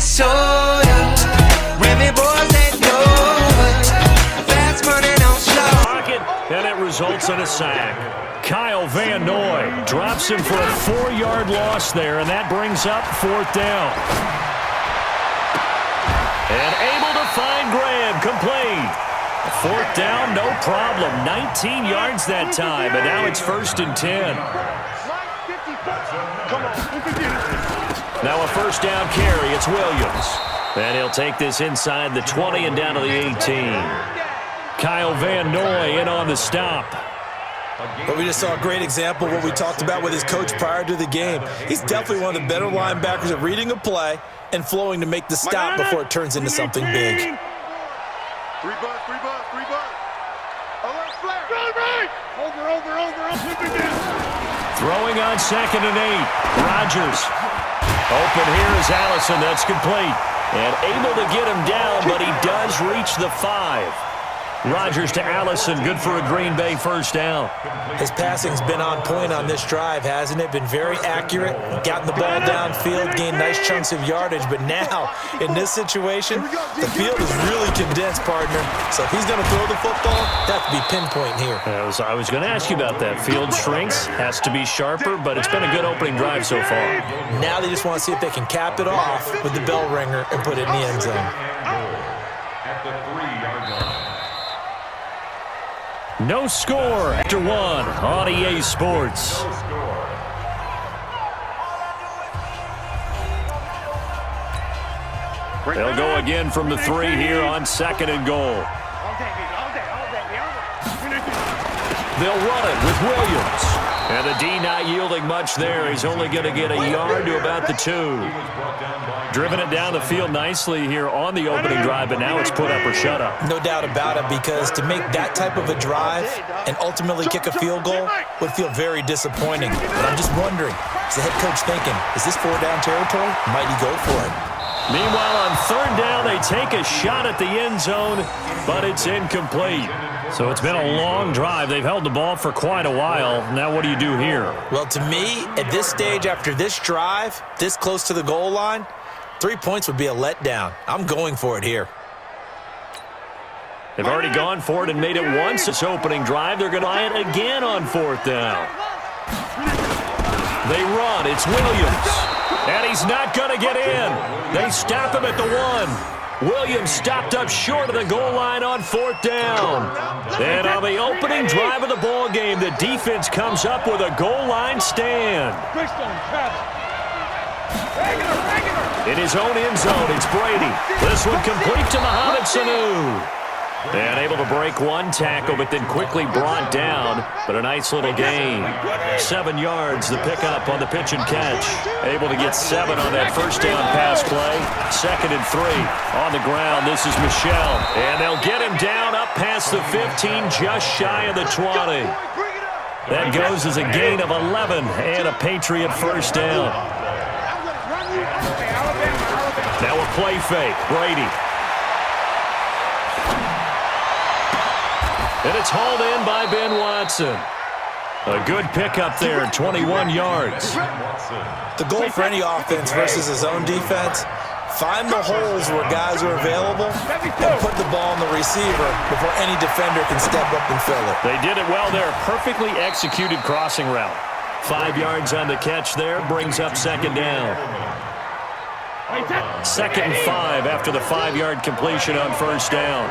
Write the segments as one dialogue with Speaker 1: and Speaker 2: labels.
Speaker 1: soda. Remy boys that know fast money don't slow.
Speaker 2: Pocket, and it results in a sack. Kyle Van Noy drops him for a 4-yard loss there, and that brings up 4th down. And able to find Graham, complete. 4th down, no problem. 19 yards that time, and now it's 1st and 10. Now a 1st down carry, it's Williams. And he'll take this inside the 20 and down to the 18. Kyle Van Noy in on the stop.
Speaker 3: But we just saw a great example of what we talked about with his coach prior to the game. He's definitely one of the better linebackers at reading a play and flowing to make the stop before it turns into something big.
Speaker 4: 3 bucks. Alert flare. Right. Over.
Speaker 2: Throwing on 2nd and 8. Rodgers. Open here is Allison. That's complete. And able to get him down, but he does reach the 5. Rodgers to Allison, good for a Green Bay 1st down.
Speaker 3: His passing's been on point on this drive, hasn't it? Been very accurate, gotten the ball downfield, gained nice chunks of yardage. But now, in this situation, the field is really condensed, partner. So if he's going to throw the football, that have to be pinpoint here.
Speaker 2: I was going to ask you about that. Field shrinks, has to be sharper, but it's been a good opening drive so far.
Speaker 3: Now they just want to see if they can cap it off with the bell ringer and put it in the end zone.
Speaker 4: At the 3-yard line.
Speaker 2: No score after 1 on EA Sports. They'll go again from the 3 here on 2nd and goal. They'll run it with Williams. And the D not yielding much there. He's only going to get a yard to about the 2. Driven it down the field nicely here on the opening drive, but now it's put up or shut up.
Speaker 3: No doubt about it, because to make that type of a drive and ultimately kick a field goal would feel very disappointing. But I'm just wondering, is the head coach thinking, is this 4-down territory? Might he go for it?
Speaker 2: Meanwhile, on 3rd down, they take a shot at the end zone, but it's incomplete. So it's been a long drive. They've held the ball for quite a while. Now what do you do here?
Speaker 3: Well, to me, at this stage after this drive, this close to the goal line, 3 points would be a letdown. I'm going for it here.
Speaker 2: They've already gone for it and made it once this opening drive. They're going to try it again on 4th down. They run. It's Williams. And he's not going to get in. They stop him at the 1. Williams stopped up short of the goal line on 4th down. And on the opening drive of the ball game, the defense comes up with a goal line stand. In his own end zone, it's Brady. This one complete to Mohamed Sanu. And able to break one tackle, but then quickly brought down. But a nice little gain. 7 yards, the pickup on the pitch and catch. Able to get 7 on that 1st down pass play. 2nd and 3 on the ground. This is Michel. And they'll get him down up past the 15, just shy of the 20. That goes as a gain of 11 and a Patriot 1st down. Now a play fake. Brady. And it's hauled in by Ben Watson. A good pickup there, 21 yards.
Speaker 3: The goal for any offense versus his own defense, find the holes where guys are available and put the ball on the receiver before any defender can step up and fill it.
Speaker 2: They did it well there. Perfectly executed crossing route. 5 yards on the catch there, brings up 2nd down. 2nd and 5 after the 5-yard completion on 1st down.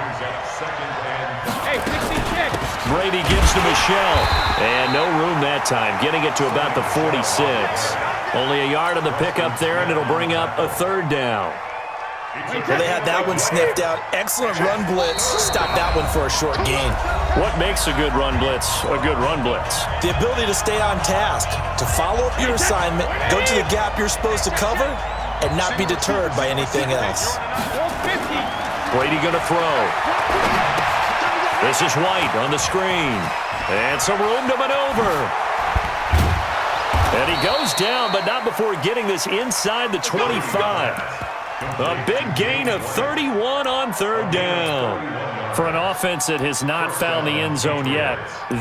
Speaker 2: Brady gives to Michel. And no room that time, getting it to about the 46. Only a yard on the pickup there, and it'll bring up a 3rd down.
Speaker 3: Well, they had that one sniffed out. Excellent run blitz. Stop that one for a short gain.
Speaker 2: What makes a good run blitz a good run blitz?
Speaker 3: The ability to stay on task, to follow up your assignment, go to the gap you're supposed to cover, and not be deterred by anything else.
Speaker 2: Brady going to throw. This is White on the screen. And some room to maneuver. And he goes down, but not before getting this inside the 25. A big gain of 31 on 3rd down. For an offense that has not found the end zone yet,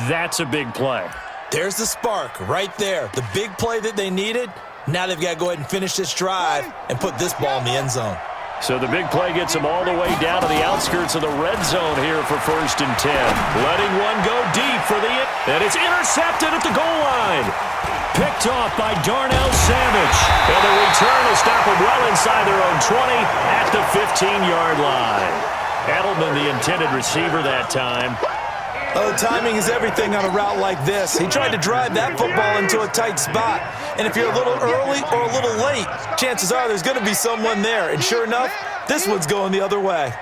Speaker 2: that's a big play.
Speaker 3: There's the spark right there. The big play that they needed. Now they've got to go ahead and finish this drive and put this ball in the end zone.
Speaker 2: So the big play gets them all the way down to the outskirts of the red zone here for 1st and 10. Letting one go deep for the and it's intercepted at the goal line. Picked off by Darnell Savage. And the return will stop them well inside their own 20 at the 15-yard line. Edelman, the intended receiver that time.
Speaker 3: Oh, timing is everything on a route like this. He tried to drive that football into a tight spot. And if you're a little early or a little late, chances are there's going to be someone there. And sure enough, this one's going the other way.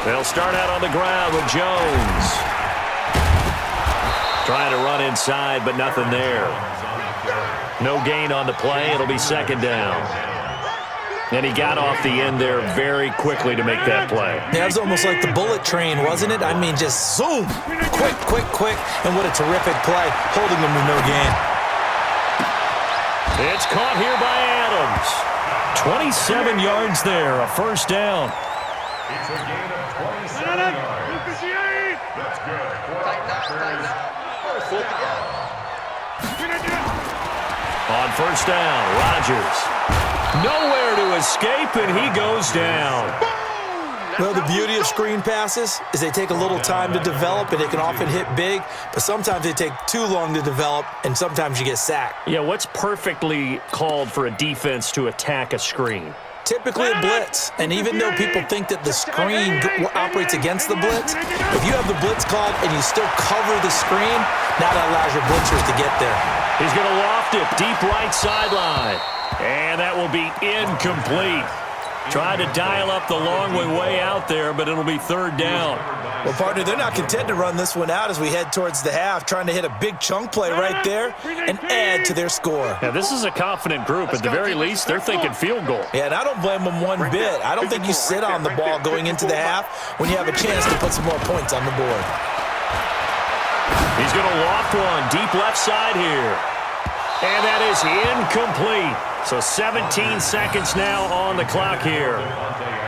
Speaker 2: They'll start out on the ground with Jones. Trying to run inside, but nothing there. No gain on the play. It'll be 2nd down. And he got off the end there very quickly to make that play.
Speaker 3: Yeah, it was almost like the bullet train, wasn't it? I mean, just zoom. Quick, quick, quick. And what a terrific play, holding them to no gain.
Speaker 2: It's caught here by Adams. 27 yards there, a 1st down.
Speaker 4: It's a gain of 27 yards. That's good.
Speaker 2: On 1st down, Rodgers. Nowhere to escape, and he goes down.
Speaker 3: Well, the beauty of screen passes is they take a little time to develop, and they can often hit big, but sometimes they take too long to develop, and sometimes you get sacked.
Speaker 2: Yeah, what's perfectly called for a defense to attack a screen?
Speaker 3: Typically a blitz, and even though people think that the screen operates against the blitz, if you have the blitz called and you still cover the screen, now that allows your blitzers to get there.
Speaker 2: He's going to loft it deep right sideline. And that will be incomplete. Tried to dial up the long way out there, but it'll be 3rd down.
Speaker 3: Well, partner, they're not content to run this one out as we head towards the half, trying to hit a big chunk play right there and add to their score.
Speaker 2: Now, this is a confident group. At the very least, they're thinking field goal.
Speaker 3: Yeah, and I don't blame them one bit. I don't think you sit on the ball going into the half when you have a chance to put some more points on the board.
Speaker 2: He's going to loft one deep left side here. And that is incomplete. So 17 seconds now on the clock here.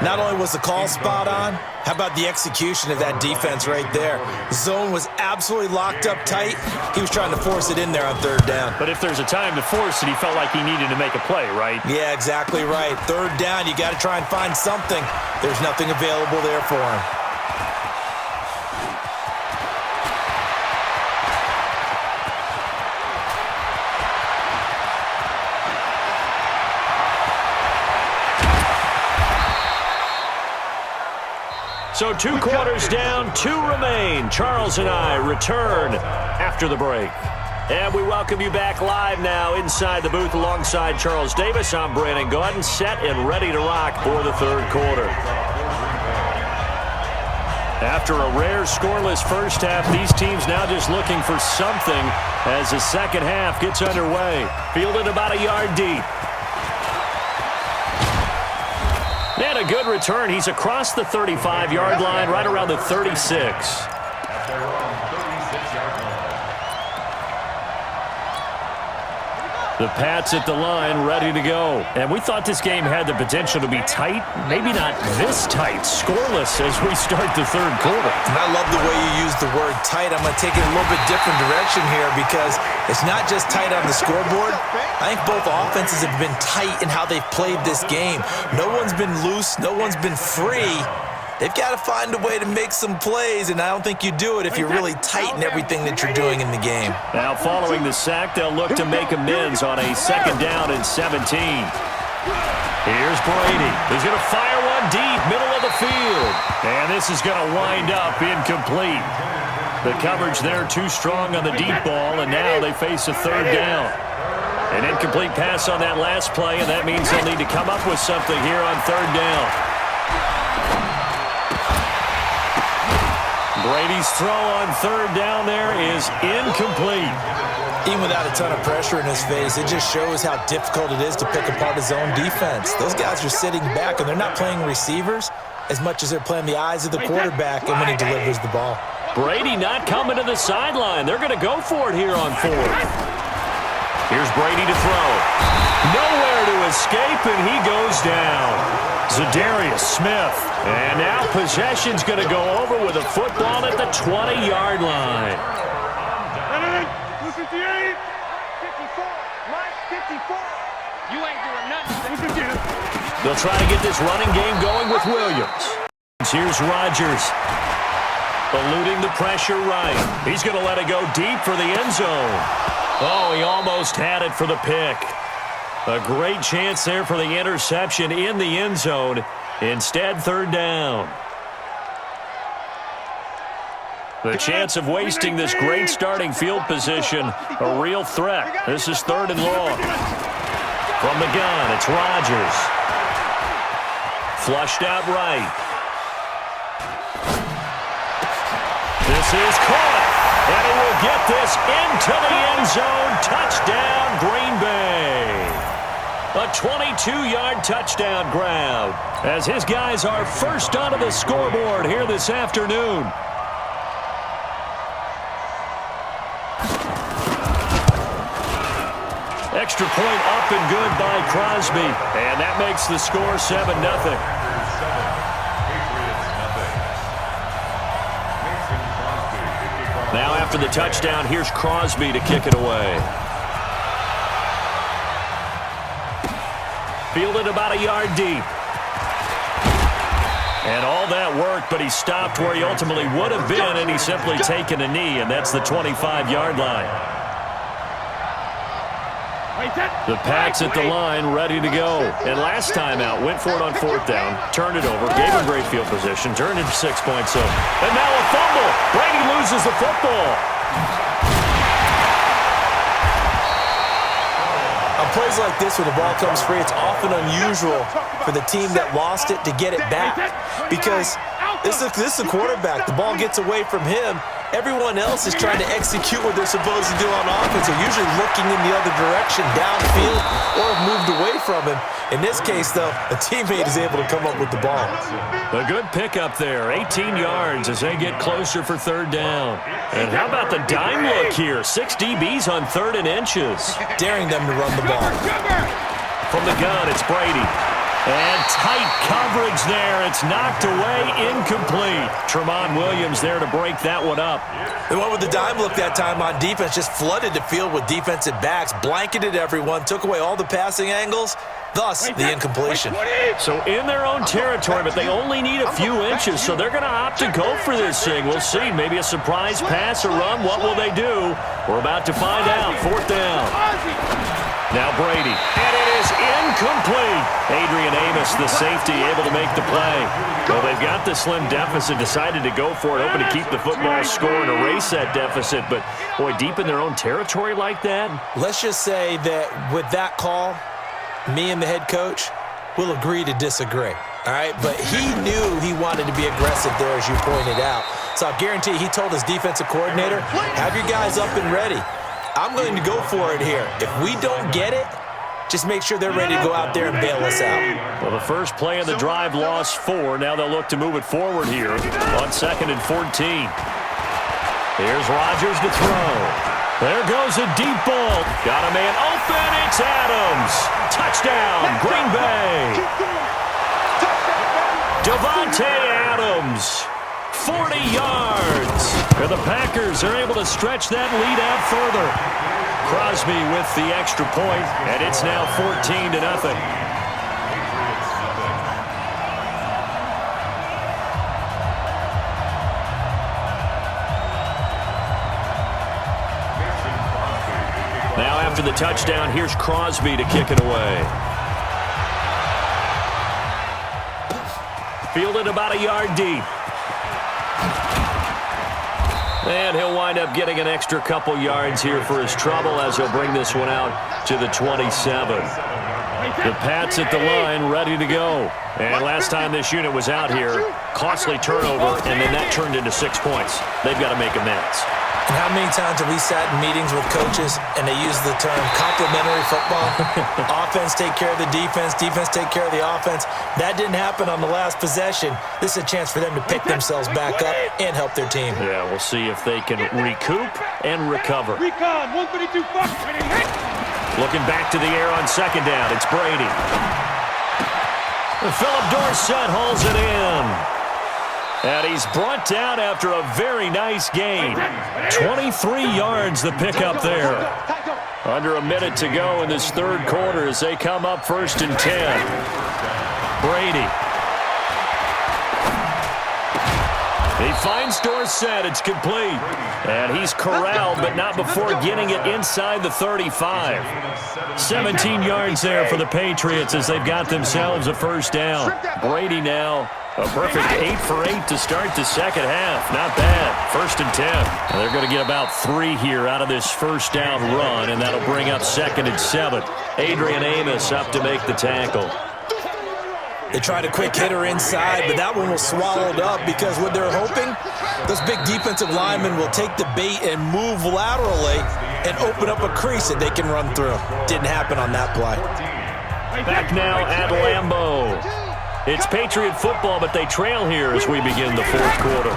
Speaker 3: Not only was the call spot on, how about the execution of that defense right there? Zone was absolutely locked up tight. He was trying to force it in there on 3rd down.
Speaker 2: But if there's a time to force it, he felt like he needed to make a play, right?
Speaker 3: Yeah, exactly right. 3rd down, you got to try and find something. There's nothing available there for him.
Speaker 2: So 2 quarters down, 2 remain. Charles and I return after the break. And we welcome you back live now inside the booth alongside Charles Davis. I'm Brandon Gaudin, set and ready to rock for the 3rd quarter. After a rare scoreless first half, these teams now just looking for something as the 2nd half gets underway. Fielded about a yard deep. And a good return. He's across the 35-yard line, right around the 36. The Pats at the line, ready to go. And we thought this game had the potential to be tight. Maybe not this tight. Scoreless as we start the 3rd quarter.
Speaker 3: And I love the way you use the word tight. I'm going to take it a little bit different direction here because it's not just tight on the scoreboard. I think both offenses have been tight in how they've played this game. No one's been loose. No one's been free. They've got to find a way to make some plays, and I don't think you do it if you're really tight in everything that you're doing in the game.
Speaker 2: Now, following the sack, they'll look to make amends on a 2nd down and 17. Here's Brady. He's going to fire one deep, middle of the field. And this is going to wind up incomplete. The coverage there too strong on the deep ball, and now they face a 3rd down. An incomplete pass on that last play, and that means they'll need to come up with something here on 3rd down. Brady's throw on 3rd down there is incomplete.
Speaker 3: Even without a ton of pressure in his face, it just shows how difficult it is to pick apart his own defense. Those guys are sitting back, and they're not playing receivers as much as they're playing the eyes of the quarterback and when he delivers the ball.
Speaker 2: Brady not coming to the sideline. They're going to go for it here on 4th. Here's Brady to throw. Nowhere to escape, and he goes down. Zadarius Smith. And now possession's going to go over with a football at the 20-yard line.
Speaker 5: You ain't doing nothing.
Speaker 2: They'll try to get this running game going with Williams. Here's Rodgers. Eluding the pressure right. He's going to let it go deep for the end zone. Oh, he almost had it for the pick. A great chance there for the interception in the end zone. Instead, third down. The chance of wasting this great starting field position, a real threat. This is third and long. From the gun, it's Rodgers. Flushed out right. This is caught, and he will get this into the end zone. Touchdown, Green Bay. A 22-yard touchdown grab as his guys are first onto the scoreboard here this afternoon. Extra point up and good by Crosby, and that makes the score 7-0. Now after the touchdown, here's Crosby to kick it away. Fielded about a yard deep. And all that work, but he stopped where he ultimately would have been, and he's simply taken a knee, and that's the 25-yard line. The Pats at the line, ready to go. And last time out, went for it on fourth down, turned it over, gave him great field position, turned it 6 points up. And now a fumble. Brady loses the football.
Speaker 3: On plays like this where the ball comes free, it's often unusual for the team that lost it to get it back. Because this is a quarterback. The ball gets away from him. Everyone else is trying to execute what they're supposed to do on offense. They're usually looking in the other direction, downfield, or have moved away from him. In this case, though, a teammate is able to come up with the ball.
Speaker 2: A good pickup there, 18 yards as they get closer for third down. And how about the dime look here? 6 DBs on third and inches.
Speaker 3: Daring them to run the ball.
Speaker 2: From the gun, it's Brady. And tight coverage there. It's knocked away, incomplete. Tramon Williams there to break that one up.
Speaker 3: They went with the dime look that time on defense, just flooded the field with defensive backs, blanketed everyone, took away all the passing angles, thus the incompletion.
Speaker 2: So in their own territory, but they only need a few inches, so they're going to opt to go for this thing. We'll see. Maybe a surprise pass or run. What will they do? We're about to find out. Fourth down. Now Brady, and it is incomplete. Adrian Amos, the safety, able to make the play. Well, they've got the slim deficit, decided to go for it, hoping to keep the football score and erase that deficit. But, boy, deep in their own territory like that?
Speaker 3: Let's just say that with that call, me and the head coach will agree to disagree. All right, but he knew he wanted to be aggressive there, as you pointed out. So I guarantee he told his defensive coordinator, have your guys up and ready. I'm going to go for it here. If we don't get it, just make sure they're ready to go out there and bail us out.
Speaker 2: Well, the first play of the drive lost 4. Now they'll look to move it forward here on 2nd and 14. Here's Rodgers to throw. There goes a deep ball. Got a man open. It's Adams. Touchdown, Green Bay. Devontae Adams. 40 yards. And the Packers are able to stretch that lead out further. Crosby with the extra point, and it's now 14-0. Now after the touchdown, here's Crosby to kick it away. Fielded about a yard deep. And he'll wind up getting an extra couple yards here for his trouble as he'll bring this one out to the 27. The Pats at the line, ready to go. And last time this unit was out here, costly turnover, and then that turned into 6 points. They've got to make amends.
Speaker 3: And how many times have we sat in meetings with coaches and they use the term complementary football? Offense take care of the defense, defense take care of the offense. That didn't happen on the last possession. This is a chance for them to pick themselves back up and help their team.
Speaker 2: Yeah, we'll see if they can recoup and recover. Looking back to the air on 2nd down, it's Brady. And Philip Dorsett hauls it in. And he's brought down after a very nice gain. 23 yards the pickup there. Under a minute to go in this third quarter as they come up 1st and 10. Brady. He finds Dorsett. It's complete. And he's corralled, but not before getting it inside the 35. 17 yards there for the Patriots as they've got themselves a first down. Brady now a perfect 8 for 8 to start the second half. Not bad. 1st and 10. And they're going to get about 3 here out of this first down run, and that'll bring up 2nd and 7. Adrian Amos up to make the tackle.
Speaker 3: They tried a quick hitter inside, but that one was swallowed up because what they're hoping, those big defensive linemen will take the bait and move laterally and open up a crease that they can run through. Didn't happen on that play.
Speaker 2: Back now at Lambeau. It's Patriot football, but they trail here as we begin the fourth quarter.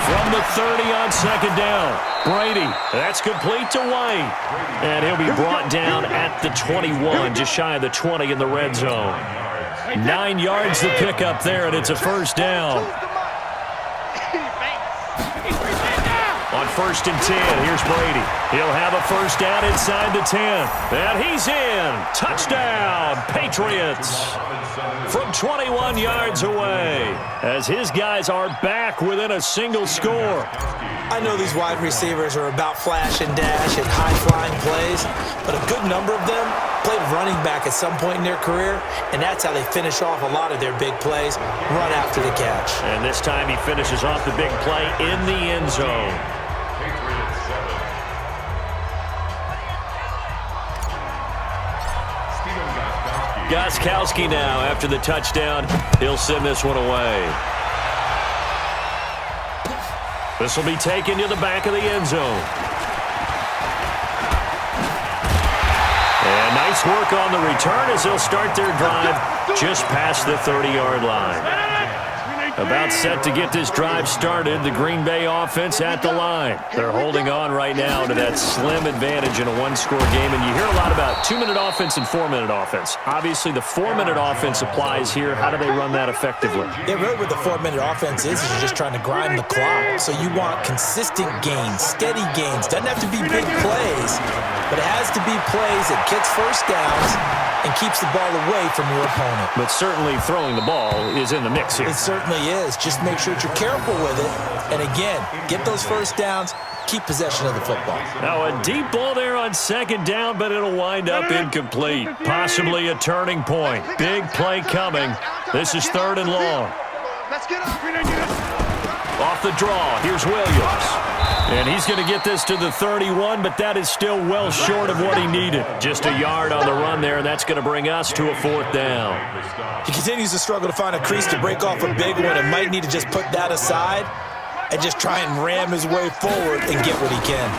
Speaker 2: From the 30 on 2nd down. Brady, that's complete to White. And he'll be brought down at the 21, just shy of the 20 in the red zone. 9 yards to pick up there, and it's a first down. On 1st and 10, here's Brady. He'll have a first down inside the 10. And he's in. Touchdown, Patriots. From 21 yards away, as his guys are back within a single score.
Speaker 3: I know these wide receivers are about flash and dash and high-flying plays, but a good number of them played running back at some point in their career, and that's how they finish off a lot of their big plays, run after the catch.
Speaker 2: And this time he finishes off the big play in the end zone. Gostkowski now after the touchdown. He'll send this one away. This will be taken to the back of the end zone. And nice work on the return as they'll start their drive just past the 30-yard line. About set to get this drive started, the Green Bay offense at the line. They're holding on right now to that slim advantage in a one-score game, and you hear a lot about 2-minute offense and 4-minute offense. Obviously, the 4-minute offense applies here. How do they run that effectively?
Speaker 3: Yeah, really what the 4-minute offense is you're just trying to grind the clock. So you want consistent gains, steady gains. Doesn't have to be big plays, but it has to be plays that gets first downs and keeps the ball away from your opponent.
Speaker 2: But certainly throwing the ball is in the mix here.
Speaker 3: It certainly is. Just make sure that you're careful with it. And again, get those first downs, keep possession of the football.
Speaker 2: Now a deep ball there on 2nd down, but it'll wind up incomplete. Possibly a turning point. Big play coming. This is 3rd and long.
Speaker 5: Let's get up.
Speaker 2: Off the draw, here's Williams. And he's going to get this to the 31, but that is still well short of what he needed. Just a yard on the run there, and that's going to bring us to a 4th down.
Speaker 3: He continues to struggle to find a crease to break off a big one and might need to just put that aside and just try and ram his way forward and get what he can.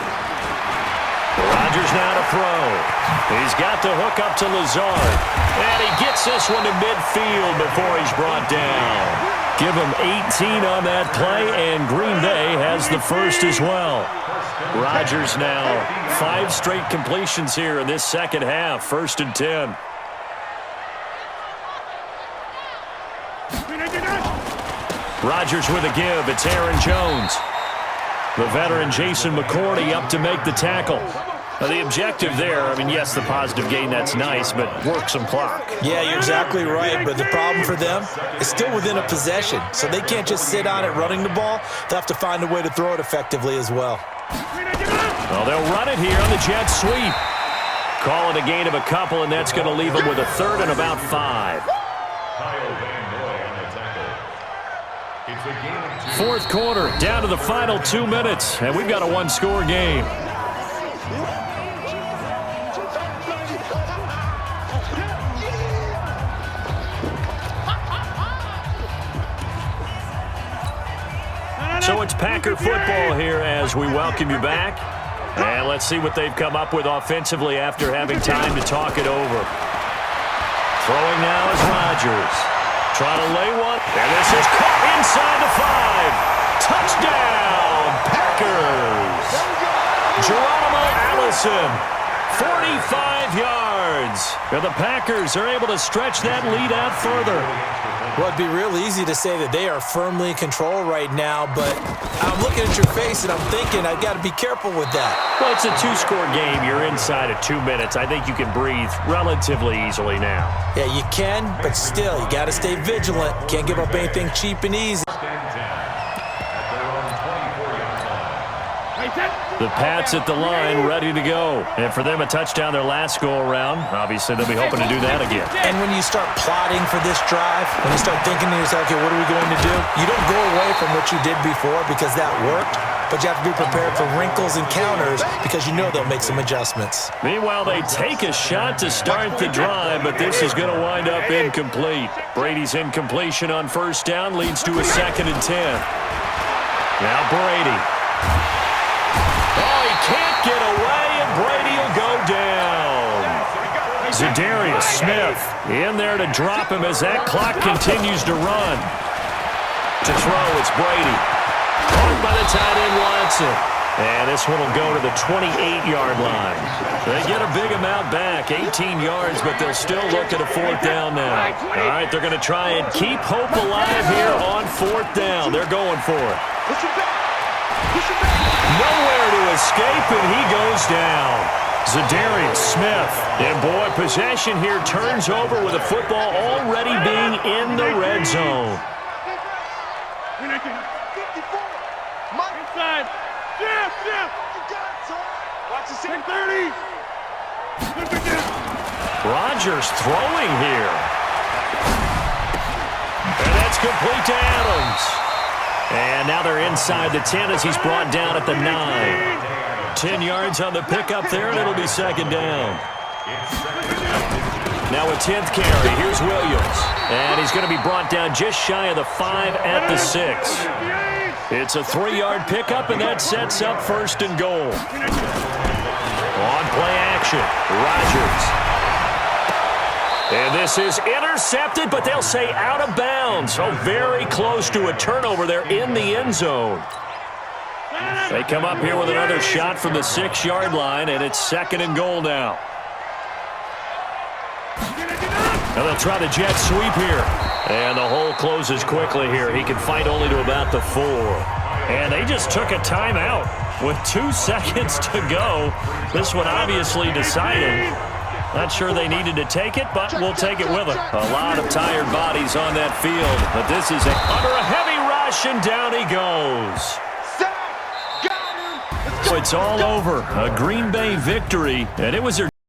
Speaker 2: Rodgers now to throw. He's got the hook up to Lazard. And he gets this one to midfield before he's brought down. Give him 18 on that play, and Green Bay has the first as well. Rodgers now 5 straight completions here in this second half. 1st and 10. Rodgers with a give. It's Aaron Jones. The veteran Jason McCourty up to make the tackle. Now the objective there, I mean, yes, the positive gain, that's nice, but work some clock.
Speaker 3: Yeah, you're exactly right, but the problem for them is still within a possession, so they can't just sit on it running the ball. They'll have to find a way to throw it effectively as well.
Speaker 2: Well, they'll run it here on the jet sweep. Call it a gain of a couple, and that's going to leave them with a 3rd and about 5. 4th quarter, down to the final 2 minutes, and we've got a one-score game. So it's Packer football here as we welcome you back. And let's see what they've come up with offensively after having time to talk it over. Throwing now is Rodgers. Trying to lay one. And this is caught inside the 5. Touchdown, Packers. Geronimo Allison, 45 yards. yards. And the Packers are able to stretch that lead out further.
Speaker 3: Well, it'd be real easy to say that they are firmly in control right now, but I'm looking at your face and I'm thinking I've got to be careful with that.
Speaker 2: Well, it's a two-score game. You're inside of 2 minutes. I think you can breathe relatively easily now.
Speaker 3: Yeah, you can, but still, you got to stay vigilant. Can't give up anything cheap and easy.
Speaker 2: The Pats at the line, ready to go. And for them, a touchdown their last go-around. Obviously, they'll be hoping to do that again.
Speaker 3: And when you start plotting for this drive, when you start thinking to yourself, okay, what are we going to do? You don't go away from what you did before because that worked, but you have to be prepared for wrinkles and counters because you know they'll make some adjustments.
Speaker 2: Meanwhile, they take a shot to start the drive, but this is going to wind up incomplete. Brady's incompletion on first down leads to a 2nd and 10. Now Brady. Oh, he can't get away, and Brady will go down. Zadarius Smith in there to drop him as that clock continues to run. To throw, it's Brady. Caught by the tight end, Watson. And this one will go to the 28-yard line. They get a big amount back, 18 yards, but they'll still look at a 4th down now. All right, they're going to try and keep hope alive here on 4th down. They're going for it. Nowhere to escape, and he goes down. Zadarius Smith. And, boy, possession here turns over with the football already being in the red zone.
Speaker 5: Inside. Jeff. Watch the 630.
Speaker 2: Rodgers throwing here. And that's complete to Adams. And now they're inside the 10 as he's brought down at the 9. 10 yards on the pickup there, and it'll be 2nd down. Now a 10th carry. Here's Williams. And he's going to be brought down just shy of the 5 at the 6. It's a 3-yard pickup, and that sets up 1st and goal. On play action, Rodgers. And this is intercepted, but they'll say out of bounds. So very close to a turnover there in the end zone. They come up here with another shot from the 6-yard line, and it's 2nd and goal now. Now they'll try the jet sweep here. And the hole closes quickly here. He can fight only to about the 4. And they just took a timeout with 2 seconds to go. This one obviously decided. Not sure they needed to take it, but we'll take it with them. A lot of tired bodies on that field, but this is under a heavy rush, and down he goes. It's all over. A Green Bay victory, and it was their